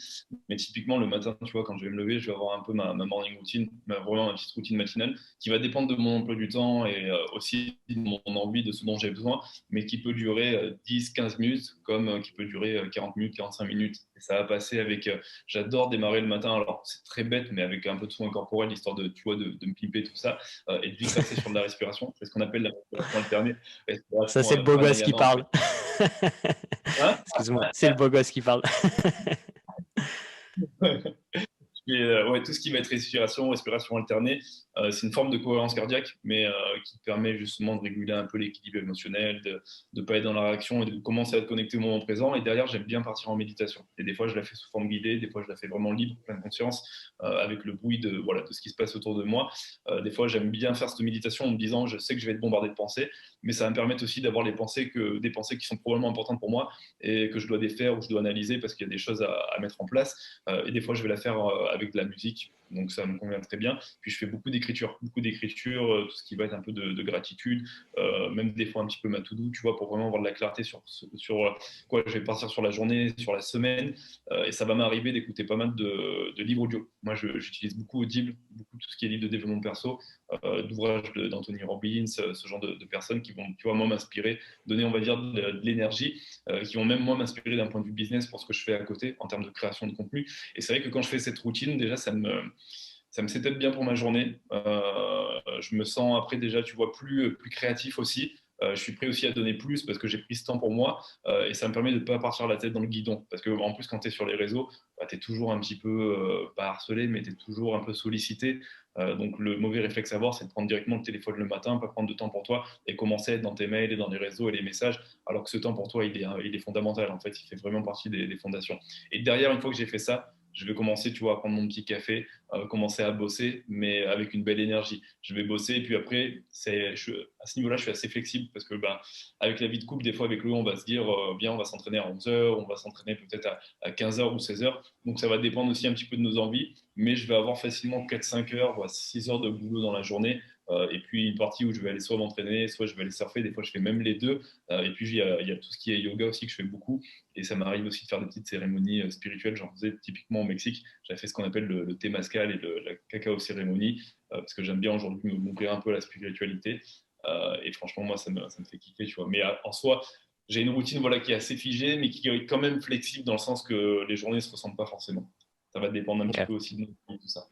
Mais typiquement, le matin, tu vois, quand je vais me lever, je vais avoir un peu ma morning routine, vraiment ma petite routine matinale, qui va dépendre de mon emploi du temps et aussi de mon envie, de ce dont j'ai besoin, mais qui peut durer 10, 15 minutes, comme qui peut durer 40 minutes, 45 minutes. Et ça va passer avec. J'adore démarrer le matin. Alors, c'est très bête, mais avec un peu de soin corporel, histoire de, tu vois, de me pimper tout ça, et de vite passer sur de la respiration. C'est ce qu'on appelle la respiration alternée. Ça, Respiration c'est le beau gosse qui pranayama, en parle. fait. Hein. Excuse-moi, c'est le beau gosse qui parle. Et, ouais, tout ce qui va être respiration, respiration alternée, c'est une forme de cohérence cardiaque, mais qui permet justement de réguler un peu l'équilibre émotionnel, de ne pas être dans la réaction et de commencer à être connecté au moment présent. Et derrière, j'aime bien partir en méditation. Et des fois, je la fais sous forme guidée, des fois, je la fais vraiment libre, pleine conscience, avec le bruit de, voilà, de ce qui se passe autour de moi. Des fois, j'aime bien faire cette méditation en me disant, je sais que je vais être bombardé de pensées, mais ça va me permettre aussi d'avoir des pensées qui sont probablement importantes pour moi et que je dois défaire ou je dois analyser parce qu'il y a des choses à mettre en place. Et des fois, je vais la faire avec de la musique. Donc, ça me convient très bien. Puis, je fais beaucoup d'écriture, tout ce qui va être un peu de gratitude, même des fois un petit peu ma to-do, tu vois, pour vraiment avoir de la clarté sur quoi je vais partir sur la journée, sur la semaine. Et ça va m'arriver d'écouter pas mal de livres audio. Moi, j'utilise beaucoup Audible, beaucoup tout ce qui est livre de développement perso, d'ouvrages d'Anthony Robbins, ce genre de personnes qui vont, tu vois, moi, m'inspirer, donner, on va dire, de l'énergie, qui vont même, moi, m'inspirer d'un point de vue business pour ce que je fais à côté en termes de création de contenu. Et c'est vrai que quand je fais cette routine, déjà, ça me setup bien pour ma journée. Je me sens après déjà, tu vois, plus créatif aussi. Je suis prêt aussi à donner plus parce que j'ai pris ce temps pour moi et ça me permet de ne pas partir la tête dans le guidon. Parce que en plus, quand tu es sur les réseaux, bah, tu es toujours un petit peu, pas harcelé, mais tu es toujours un peu sollicité. Donc le mauvais réflexe à avoir, c'est de prendre directement le téléphone le matin, pas prendre de temps pour toi et commencer à être dans tes mails et dans les réseaux et les messages, alors que ce temps pour toi, il est fondamental. En fait, il fait vraiment partie des fondations. Et derrière, une fois que j'ai fait ça, je vais commencer, tu vois, à prendre mon petit café, commencer à bosser, mais avec une belle énergie. Je vais bosser et puis après, à ce niveau-là, je suis assez flexible parce que ben, avec la vie de couple, des fois avec lui, on va se dire, bien, on va s'entraîner à 11 heures, on va s'entraîner peut-être à 15 heures ou 16 heures. Donc ça va dépendre aussi un petit peu de nos envies, mais je vais avoir facilement 4-5 heures, voire 6 heures de boulot dans la journée. Et puis une partie où je vais aller soit m'entraîner, soit je vais aller surfer. Des fois, je fais même les deux. Et puis il y a tout ce qui est yoga aussi que je fais beaucoup. Et ça m'arrive aussi de faire des petites cérémonies spirituelles. J'en faisais typiquement au Mexique. J'avais fait ce qu'on appelle le thé mascal et la cacao cérémonie, parce que j'aime bien aujourd'hui m'ouvrir un peu à la spiritualité. Et franchement, moi, ça me fait kiffer, tu vois. Mais en soi, j'ai une routine voilà, qui est assez figée, mais qui est quand même flexible dans le sens que les journées ne se ressemblent pas forcément. Ça va dépendre un petit Ok. peu aussi de nous, tout ça.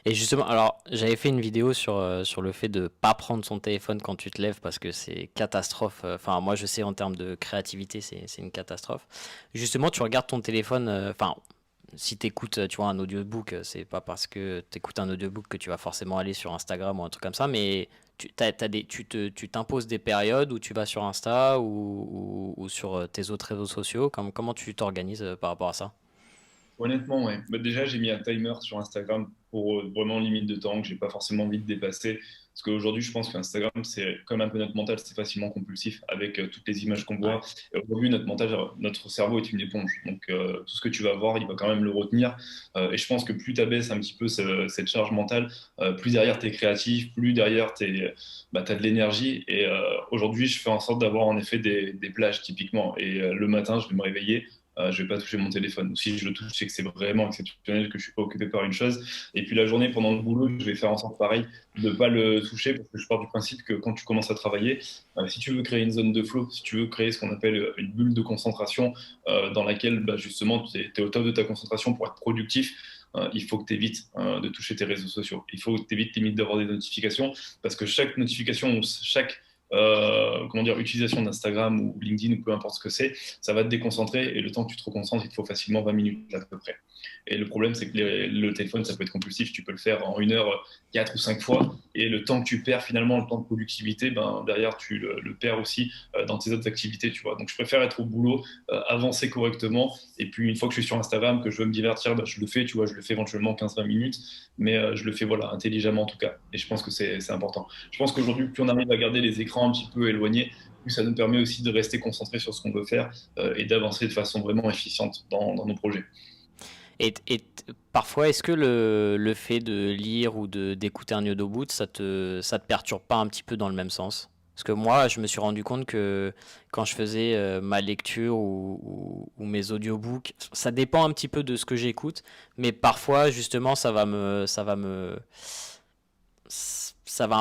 Et justement, alors j'avais fait une vidéo sur le fait de pas prendre son téléphone quand tu te lèves parce que c'est catastrophe. Enfin, moi je sais en termes de créativité, c'est une catastrophe. Justement, tu regardes ton téléphone, enfin, si tu écoutes, tu vois, un audiobook, c'est pas parce que tu écoutes un audiobook que tu vas forcément aller sur Instagram ou un truc comme ça, mais tu t'imposes des périodes où tu vas sur Insta ou sur tes autres réseaux sociaux. Comment tu t'organises par rapport à ça? Honnêtement, ouais. Bah, déjà, j'ai mis un timer sur Instagram pour vraiment limite de temps que j'ai pas forcément envie de dépasser. Parce qu'aujourd'hui, je pense qu'Instagram, c'est comme un peu notre mental, c'est facilement compulsif avec toutes les images qu'on Ouais. voit. Et aujourd'hui, notre mental, notre cerveau est une éponge. Donc, tout ce que tu vas voir, il va quand même le retenir. Et je pense que plus tu abaisses un petit peu cette charge mentale, plus derrière tu es créatif, plus derrière tu as de l'énergie. Et aujourd'hui, je fais en sorte d'avoir en effet des plages typiquement. Et le matin, je vais me réveiller. Je vais pas toucher mon téléphone. Ou si je le touche, c'est que c'est vraiment exceptionnel, que je suis pas occupé par une chose. Et puis la journée, pendant le boulot, je vais faire en sorte pareil de pas le toucher parce que je pars du principe que quand tu commences à travailler, si tu veux créer une zone de flow, si tu veux créer ce qu'on appelle une bulle de concentration dans laquelle bah, justement tu es au top de ta concentration pour être productif, il faut que tu évites de toucher tes réseaux sociaux. Il faut que tu évites limite d'avoir des notifications parce que chaque notification ou chaque comment dire, utilisation d'Instagram ou LinkedIn ou peu importe ce que c'est, ça va te déconcentrer et le temps que tu te reconcentres, il te faut facilement 20 minutes à peu près. Et le problème, c'est que le téléphone, ça peut être compulsif, tu peux le faire en 1 heure, 4 ou 5 fois, et le temps que tu perds finalement, le temps de productivité, ben, derrière, tu le perds aussi dans tes autres activités, tu vois. Donc, je préfère être au boulot, avancer correctement, et puis une fois que je suis sur Instagram, que je veux me divertir, ben, je le fais, tu vois, je le fais éventuellement 15-20 minutes, mais je le fais, voilà, intelligemment en tout cas, et je pense que c'est important. Je pense qu'aujourd'hui, plus on arrive à garder les écrans un petit peu éloignés, plus ça nous permet aussi de rester concentré sur ce qu'on veut faire et d'avancer de façon vraiment efficiente dans nos projets. Parfois, est-ce que le fait de lire ou d'écouter un audiobook, ça te perturbe pas un petit peu dans le même sens? Parce que moi, je me suis rendu compte que quand je faisais ma lecture ou mes audiobooks, ça dépend un petit peu de ce que j'écoute, mais parfois, justement, ça va un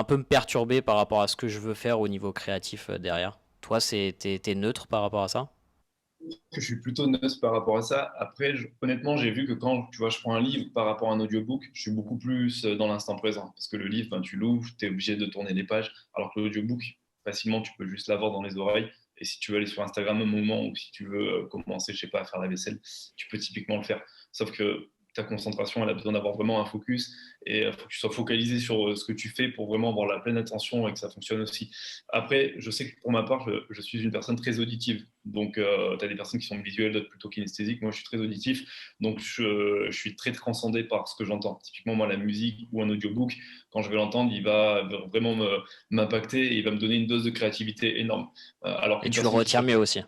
peu me perturber par rapport à ce que je veux faire au niveau créatif derrière. Toi, t'es neutre par rapport à ça? Je suis plutôt neutre par rapport à ça. Après, honnêtement, j'ai vu que quand tu vois, je prends un livre par rapport à un audiobook, je suis beaucoup plus dans l'instant présent. Parce que le livre, ben, tu l'ouvres, tu es obligé de tourner les pages. Alors que l'audiobook, facilement, tu peux juste l'avoir dans les oreilles. Et si tu veux aller sur Instagram un moment ou si tu veux commencer, je sais pas, à faire la vaisselle, tu peux typiquement le faire. Sauf que ta concentration, elle a besoin d'avoir vraiment un focus et il faut que tu sois focalisé sur ce que tu fais pour vraiment avoir la pleine attention et que ça fonctionne aussi. Après, je sais que pour ma part, je suis une personne très auditive. Donc, tu as des personnes qui sont visuelles, d'autres plutôt kinesthésiques. Moi, je suis très auditif. Donc, je suis très transcendé par ce que j'entends. Typiquement, moi, la musique ou un audiobook, quand je vais l'entendre, il va vraiment m'impacter et il va me donner une dose de créativité énorme. Alors Et qu'une tu le personne qui retiens serait mieux aussi.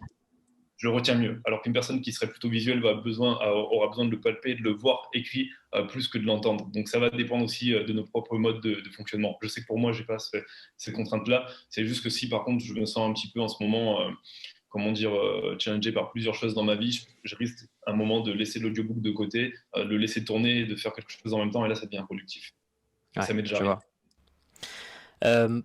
je le retiens mieux. Alors qu'une personne qui serait plutôt visuelle aura besoin de le palper, de le voir écrit plus que de l'entendre. Donc ça va dépendre aussi de nos propres modes de fonctionnement. Je sais que pour moi, j'ai pas ces contraintes-là. C'est juste que si par contre je me sens un petit peu en ce moment, comment dire, challengé par plusieurs choses dans ma vie, je risque un moment de laisser l'audiobook de côté, de le laisser tourner et de faire quelque chose en même temps. Et là, ça devient productif. Et Ouais, ça m'est déjà je arrivé. vois.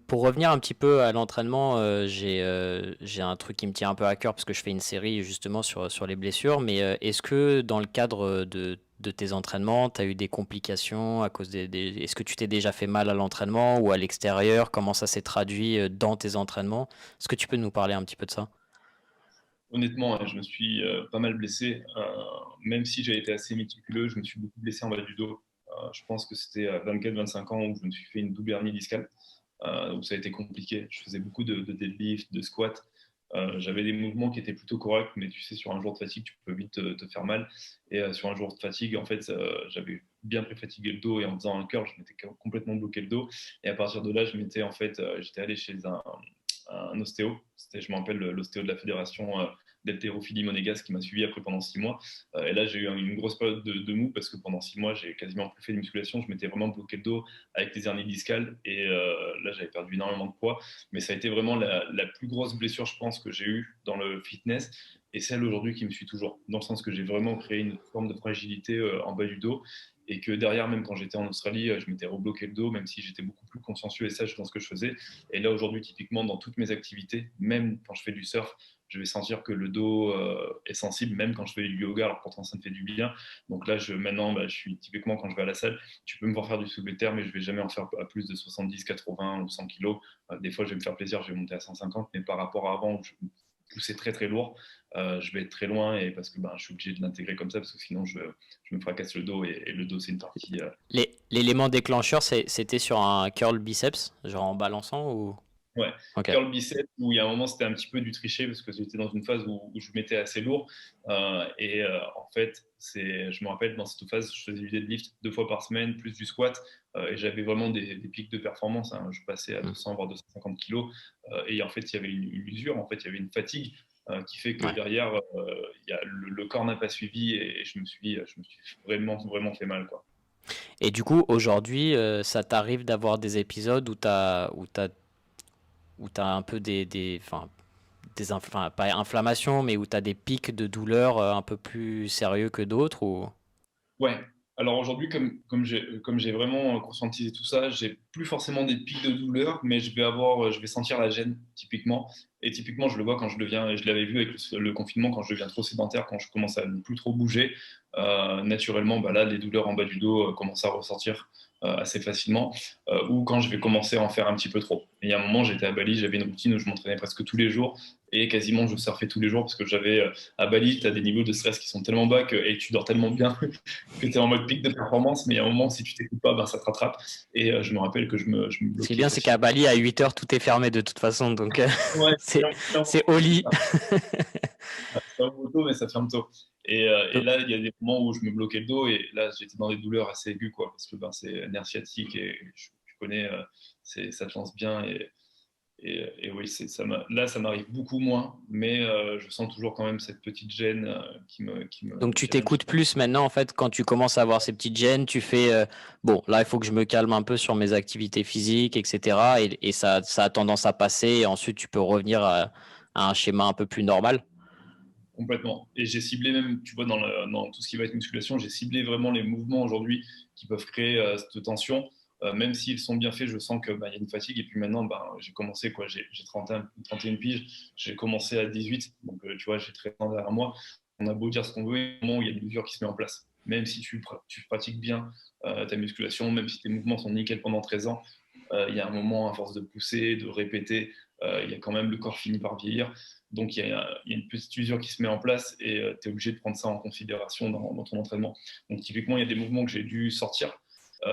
Pour revenir un petit peu à l'entraînement, j'ai un truc qui me tient un peu à cœur parce que je fais une série justement sur les blessures. Mais est-ce que dans le cadre de tes entraînements, tu as eu des complications à cause Est-ce que tu t'es déjà fait mal à l'entraînement ou à l'extérieur? Comment ça s'est traduit dans tes entraînements? Est-ce que tu peux nous parler un petit peu de ça? Honnêtement, hein, je me suis pas mal blessé. Même si j'ai été assez méticuleux, je me suis beaucoup blessé en bas du dos. Je pense que c'était à 24-25 ans où je me suis fait une double hernie discale. Donc ça a été compliqué. Je faisais beaucoup de deadlift, de squat. J'avais des mouvements qui étaient plutôt corrects, mais tu sais, sur un jour de fatigue, tu peux vite te faire mal. Et sur un jour de fatigue, en fait, j'avais bien préfatigué le dos et en faisant un curl, je m'étais complètement bloqué le dos. Et à partir de là, j'étais allé chez un ostéo. Je me rappelle l'ostéo de la fédération d'haltérophilie monégasque qui m'a suivi après pendant 6 mois. Et là, j'ai eu une grosse période de mou parce que pendant 6 mois, j'ai quasiment plus fait de musculation. Je m'étais vraiment bloqué le dos avec les hernies discales et là, j'avais perdu énormément de poids. Mais ça a été vraiment la plus grosse blessure, je pense, que j'ai eue dans le fitness et celle aujourd'hui qui me suit toujours, dans le sens que j'ai vraiment créé une forme de fragilité en bas du dos et que derrière, même quand j'étais en Australie, je m'étais rebloqué le dos, même si j'étais beaucoup plus consciencieux et sage dans ce que je faisais. Et là, aujourd'hui, typiquement, dans toutes mes activités, même quand je fais du surf, je vais sentir que le dos est sensible, même quand je fais du yoga, alors pourtant ça me fait du bien. Donc là, maintenant, je suis typiquement quand je vais à la salle, tu peux me voir faire du soulevé de terre, mais je vais jamais en faire à plus de 70, 80 ou 100 kilos. Des fois, je vais me faire plaisir, je vais monter à 150, mais par rapport à avant, où je poussais très très lourd, je vais être très loin et parce que je suis obligé de l'intégrer comme ça, parce que sinon je me fracasse le dos et le dos, c'est une partie. L'élément déclencheur, c'était sur un curl biceps, genre en balançant ou... Ouais, Ok. curl bicep, où il y a un moment, c'était un petit peu du tricher parce que j'étais dans une phase où je mettais assez lourd. En fait, je me rappelle, dans cette phase, je faisais du deadlift 2 fois par semaine, plus du squat. Et j'avais vraiment des pics de performance, hein. Je passais à 200, voire 250 kilos. Et en fait, il y avait une usure, en fait, il y avait une fatigue qui fait que Ouais. derrière, le corps n'a pas suivi et je me suis vraiment, vraiment fait mal, quoi. Et du coup, aujourd'hui, ça t'arrive d'avoir des épisodes où t'as un peu enfin, pas inflammation, mais où tu as des pics de douleur un peu plus sérieux que d'autres ou... Ouais. Alors aujourd'hui, comme j'ai vraiment conscientisé tout ça, j'ai plus forcément des pics de douleur, mais je vais sentir la gêne typiquement. Et typiquement, je le vois quand je deviens, et je l'avais vu avec le confinement, quand je deviens trop sédentaire, quand je commence à ne plus trop bouger, naturellement, là, les douleurs en bas du dos commencent à ressortir assez facilement, ou quand je vais commencer à en faire un petit peu trop. Et il y a un moment, j'étais à Bali, j'avais une routine où je m'entraînais presque tous les jours, et quasiment je surfais tous les jours parce que à Bali, tu as des niveaux de stress qui sont tellement bas et tu dors tellement bien que tu es en mode pic de performance, mais il y a un moment, si tu t'écoutes pas, ça te rattrape. Et je me rappelle que je me Ce qui est bloquais bien, c'est qu'à facilement. Bali, à 8 heures, tout est fermé de toute façon. Donc, Ouais, c'est au lit. c'est un moto, mais ça ferme tôt. Et là, il y a des moments où je me bloquais le dos et là, j'étais dans des douleurs assez aiguës, quoi, parce que c'est nerf sciatique et tu connais, ça te lance bien. Et oui, là, ça m'arrive beaucoup moins, mais je sens toujours quand même cette petite gêne Donc, me tu tire un petit t'écoutes peu. plus maintenant, en fait, quand tu commences à avoir ces petites gênes, tu fais bon, là, il faut que je me calme un peu sur mes activités physiques, etc. Et ça a tendance à passer. Et ensuite, tu peux revenir à un schéma un peu plus normal. Complètement. Et j'ai ciblé même, tu vois, dans tout ce qui va être musculation, j'ai ciblé vraiment les mouvements aujourd'hui qui peuvent créer cette tension. Même s'ils sont bien faits, je sens que y a une fatigue. Et puis maintenant, j'ai commencé, quoi, j'ai 31 piges, j'ai commencé à 18. Donc, tu vois, j'ai 13 ans derrière moi. On a beau dire ce qu'on veut, il y a un moment où il y a une usure qui se met en place. Même si tu pratiques bien ta musculation, même si tes mouvements sont nickel pendant 13 ans, il y a un moment, à force de pousser, de répéter, il y a quand même le corps finit par vieillir. Donc, il y a une petite usure qui se met en place et tu es obligé de prendre ça en considération dans ton entraînement. Donc, typiquement, il y a des mouvements que j'ai dû sortir.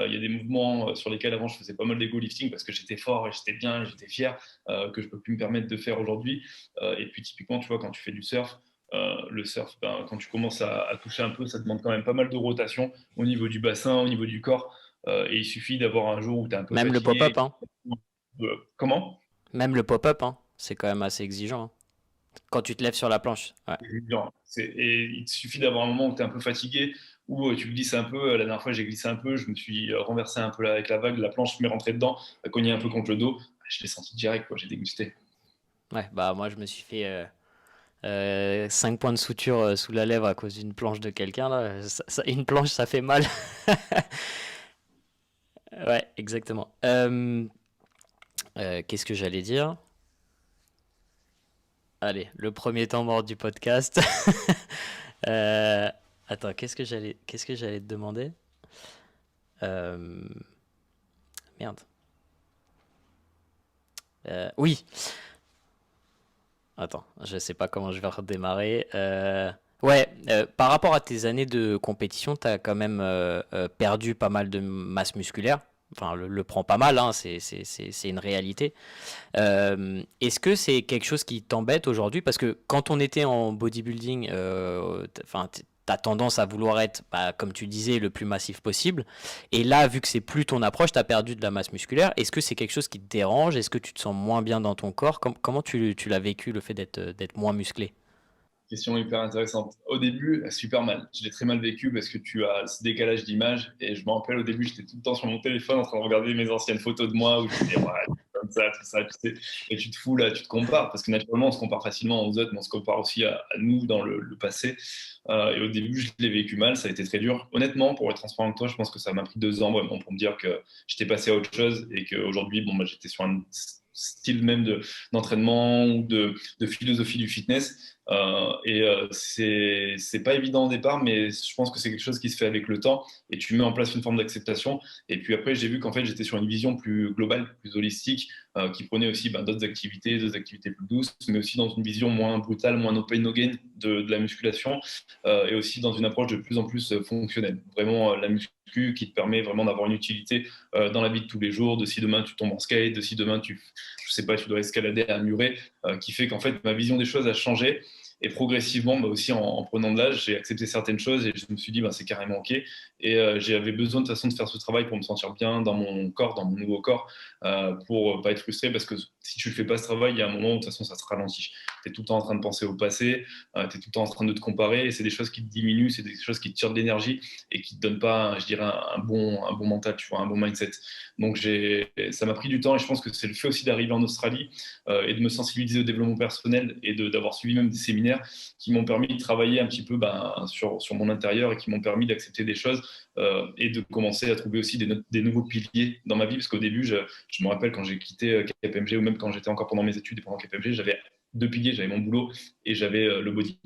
Il y a des mouvements sur lesquels avant je faisais pas mal d'ego lifting parce que j'étais fort et j'étais bien et j'étais fier que je peux plus me permettre de faire aujourd'hui. Et puis, typiquement, tu vois, quand tu fais du surf, le surf, quand tu commences à toucher un peu, ça demande quand même pas mal de rotation au niveau du bassin, au niveau du corps. Et il suffit d'avoir un jour où tu es un peu Même le pop-up, fatigué. hein. Comment? Même le pop-up, hein. C'est quand même assez exigeant, hein. Quand tu te lèves sur la planche. Ouais. Évident. Et il te suffit d'avoir un moment où tu es un peu fatigué, où tu glisses un peu. La dernière fois, j'ai glissé un peu, je me suis renversé un peu là, avec la vague, la planche m'est rentrée dedans, a cogné un peu contre le dos. Je l'ai senti direct, quoi, j'ai dégusté. Ouais, bah moi je me suis fait 5 points de suture sous la lèvre à cause d'une planche de quelqu'un là. Une planche, ça fait mal. Ouais, exactement. Qu'est-ce que j'allais dire? Allez, le premier temps mort du podcast. Euh, Attends, qu'est-ce que j'allais te demander? Euh, Merde. Oui. Attends, je sais pas comment je vais redémarrer. Ouais, par rapport à tes années de compétition, tu as quand même perdu pas mal de masse musculaire. Enfin, le prend pas mal, hein, c'est une réalité. Est-ce que c'est quelque chose qui t'embête aujourd'hui? Parce que quand on était en bodybuilding, enfin, t'as tendance à vouloir être, bah, comme tu disais, le plus massif possible. Et là, vu que c'est plus ton approche, t'as perdu de la masse musculaire. Est-ce que c'est quelque chose qui te dérange? Est-ce que tu te sens moins bien dans ton corps? Comment tu l'as vécu, le fait d'être moins musclé? Question hyper intéressante. Au début, super mal. Je l'ai très mal vécu parce que tu as ce décalage d'image. Et je me rappelle au début, j'étais tout le temps sur mon téléphone en train de regarder mes anciennes photos de moi où je disais, ouais, comme ça, tout ça, tu sais. Et tu te fous là, tu te compares parce que naturellement, on se compare facilement aux autres, mais on se compare aussi à nous dans le passé. Et au début, je l'ai vécu mal, ça a été très dur. Honnêtement, pour être transparent avec toi, je pense que ça m'a pris 2 ans vraiment pour me dire que j'étais passé à autre chose et qu'aujourd'hui, bon, j'étais sur style même d'entraînement ou de philosophie du fitness. C'est pas évident au départ, mais je pense que c'est quelque chose qui se fait avec le temps et tu mets en place une forme d'acceptation. Et puis après, j'ai vu qu'en fait, j'étais sur une vision plus globale, plus holistique, qui prenait aussi d'autres activités plus douces, mais aussi dans une vision moins brutale, moins no pain no gain de la musculation, et aussi dans une approche de plus en plus fonctionnelle. Vraiment, la muscu qui te permet vraiment d'avoir une utilité dans la vie de tous les jours, de si demain tu tombes en skate, de si demain je sais pas, tu dois escalader un muret, qui fait qu'en fait ma vision des choses a changé. Et progressivement, aussi en prenant de l'âge, j'ai accepté certaines choses et je me suis dit, c'est carrément OK. Et j'avais besoin de toute façon de faire ce travail pour me sentir bien dans mon corps, dans mon nouveau corps, pour pas être frustré parce que si tu ne fais pas ce travail, il y a un moment où de toute façon ça se ralentit. Tu es tout le temps en train de penser au passé, tu es tout le temps en train de te comparer et c'est des choses qui te diminuent, c'est des choses qui te tirent de l'énergie et qui ne te donnent pas, je dirais, un bon mental, tu vois, un bon mindset. Donc ça m'a pris du temps et je pense que c'est le fait aussi d'arriver en Australie et de me sensibiliser au développement personnel et d'avoir suivi même des séminaires qui m'ont permis de travailler un petit peu sur mon intérieur et qui m'ont permis d'accepter des choses et de commencer à trouver aussi des nouveaux piliers dans ma vie. Parce qu'au début, je me rappelle quand j'ai quitté KPMG ou même quand j'étais encore pendant mes études et pendant KPMG, j'avais deux piliers, j'avais mon boulot et j'avais le body,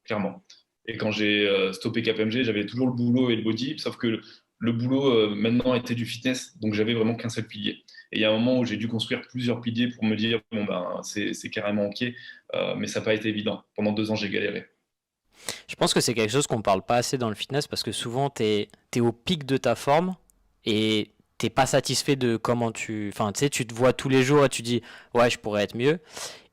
clairement. Et quand j'ai stoppé KPMG, j'avais toujours le boulot et le body, sauf que le boulot maintenant était du fitness, donc j'avais vraiment qu'un seul pilier. Et il y a un moment où j'ai dû construire plusieurs piliers pour me dire, c'est carrément OK, mais ça n'a pas été évident. Pendant 2 ans, j'ai galéré. Je pense que c'est quelque chose qu'on parle pas assez dans le fitness parce que souvent t'es au pic de ta forme et t'es pas satisfait de comment enfin, tu sais, tu te vois tous les jours et tu dis, ouais, je pourrais être mieux.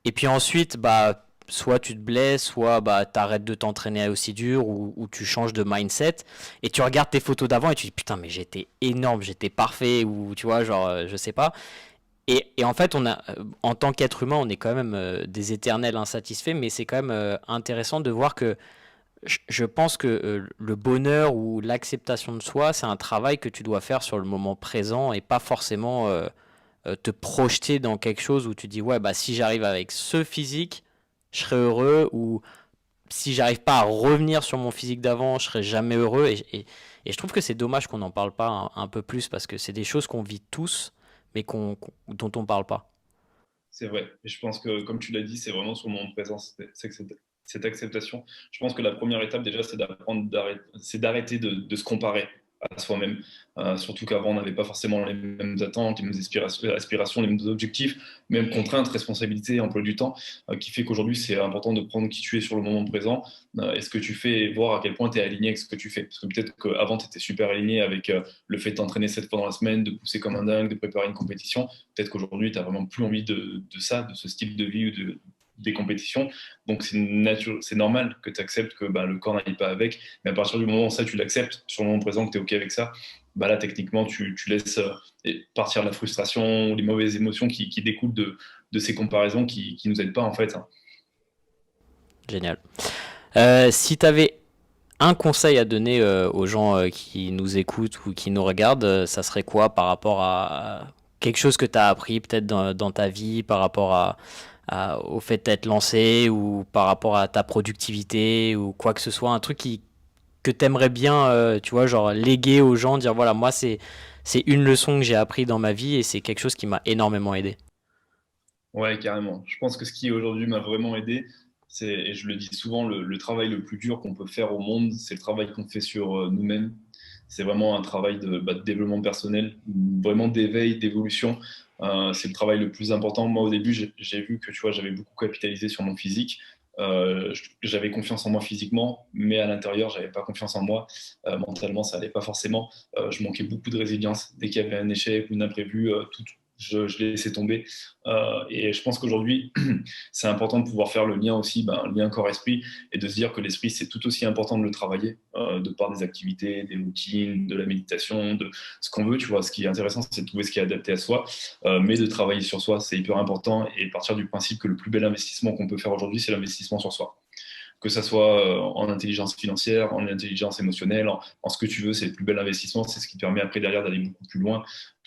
Et puis ensuite, bah, soit tu te blesses, soit bah, t'arrêtes de t'entraîner aussi dur ou tu changes de mindset et tu regardes tes photos d'avant et tu dis, putain, mais j'étais énorme, j'étais parfait ou tu vois, genre, je sais pas. Et en fait, en tant qu'être humain, on est quand même des éternels insatisfaits, mais c'est quand même intéressant de voir que je pense que le bonheur ou l'acceptation de soi, c'est un travail que tu dois faire sur le moment présent et pas forcément te projeter dans quelque chose où tu dis ouais bah si j'arrive avec ce physique, je serai heureux ou si j'arrive pas à revenir sur mon physique d'avant, je serai jamais heureux et je trouve que c'est dommage qu'on n'en parle pas un peu plus parce que c'est des choses qu'on vit tous mais dont on parle pas. C'est vrai. Et je pense que, comme tu l'as dit, c'est vraiment sur le moment présent, c'est que cette acceptation. Je pense que la première étape, déjà, c'est d'arrêter de se comparer à soi-même. Surtout qu'avant, on n'avait pas forcément les mêmes attentes, les mêmes aspirations, les mêmes objectifs, mêmes contraintes, responsabilités, emploi du temps, qui fait qu'aujourd'hui, c'est important de prendre qui tu es sur le moment présent et ce que tu fais et voir à quel point tu es aligné avec ce que tu fais. Parce que peut-être qu'avant, tu étais super aligné avec le fait de t'entraîner 7 fois dans la semaine, de pousser comme un dingue, de préparer une compétition. Peut-être qu'aujourd'hui, tu n'as vraiment plus envie de ça, de ce style de vie ou des compétitions. Donc c'est normal que tu acceptes que le corps n'aille pas avec. Mais à partir du moment où ça, tu l'acceptes, sur le moment présent, que tu es OK avec ça, là, techniquement, tu laisses partir la frustration ou les mauvaises émotions qui découlent de ces comparaisons qui nous aident pas, en fait, hein. Génial. Si tu avais un conseil à donner aux gens qui nous écoutent ou qui nous regardent, ça serait quoi par rapport à quelque chose que tu as appris peut-être dans ta vie, par rapport au fait d'être lancé ou par rapport à ta productivité ou quoi que ce soit, un truc que tu aimerais bien, tu vois, genre léguer aux gens, dire voilà, moi c'est une leçon que j'ai appris dans ma vie et c'est quelque chose qui m'a énormément aidé. Ouais, carrément. Je pense que ce qui aujourd'hui m'a vraiment aidé, et je le dis souvent, le travail le plus dur qu'on peut faire au monde, c'est le travail qu'on fait sur nous-mêmes. C'est vraiment un travail de développement personnel, vraiment d'éveil, d'évolution. C'est le travail le plus important. Moi, au début, j'ai vu que tu vois, j'avais beaucoup capitalisé sur mon physique. J'avais confiance en moi physiquement, mais à l'intérieur, j'avais pas confiance en moi. Mentalement, ça allait pas forcément. Je manquais beaucoup de résilience. Dès qu'il y avait un échec ou une imprévu, je l'ai laissé tomber. Et je pense qu'aujourd'hui, c'est important de pouvoir faire le lien aussi, le lien corps-esprit, et de se dire que l'esprit, c'est tout aussi important de le travailler, de par des activités, des routines, de la méditation, de ce qu'on veut, tu vois. Ce qui est intéressant, c'est de trouver ce qui est adapté à soi, mais de travailler sur soi, c'est hyper important, et partir du principe que le plus bel investissement qu'on peut faire aujourd'hui, c'est l'investissement sur soi. Que ça soit en intelligence financière, en intelligence émotionnelle, en ce que tu veux, c'est le plus bel investissement, c'est ce qui te permet après derrière d'aller beaucoup plus loin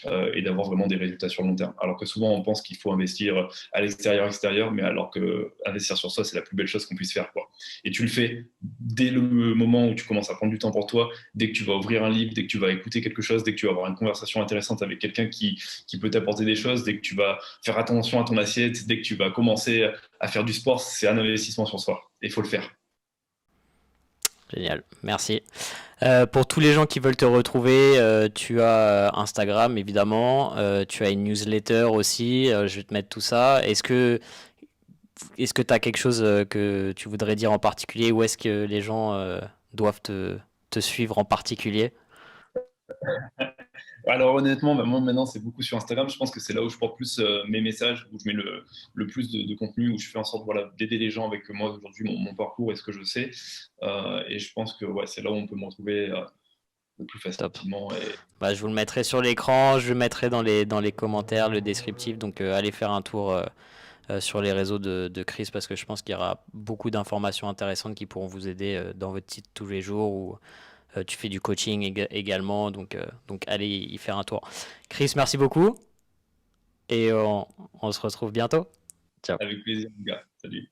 et d'avoir vraiment des résultats sur le long terme. Alors que souvent, on pense qu'il faut investir à l'extérieur, mais alors que investir sur soi, c'est la plus belle chose qu'on puisse faire, quoi. Et tu le fais dès le moment où tu commences à prendre du temps pour toi, dès que tu vas ouvrir un livre, dès que tu vas écouter quelque chose, dès que tu vas avoir une conversation intéressante avec quelqu'un qui peut t'apporter des choses, dès que tu vas faire attention à ton assiette, dès que tu vas commencer à faire du sport, c'est un investissement sur soi. Et il faut le faire. Génial, merci. Pour tous les gens qui veulent te retrouver, tu as Instagram évidemment, tu as une newsletter aussi, je vais te mettre tout ça. Est-ce que tu as quelque chose que tu voudrais dire en particulier ou est-ce que les gens doivent te suivre en particulier? Alors honnêtement, bah, moi maintenant c'est beaucoup sur Instagram. Je pense que c'est là où je porte plus mes messages, où je mets le plus de contenu, où je fais en sorte voilà, d'aider les gens avec moi aujourd'hui, mon parcours et ce que je sais. Et je pense que ouais, c'est là où on peut me retrouver le plus Top. facilement. Et Bah, je vous le mettrai sur l'écran, je le mettrai dans les commentaires, le descriptif. Donc allez faire un tour sur les réseaux de Chris parce que je pense qu'il y aura beaucoup d'informations intéressantes qui pourront vous aider dans votre titre tous les jours ou tu fais du coaching également. Donc allez y faire un tour. Chris, merci beaucoup et on se retrouve bientôt. Ciao. avec plaisir, les gars. Salut.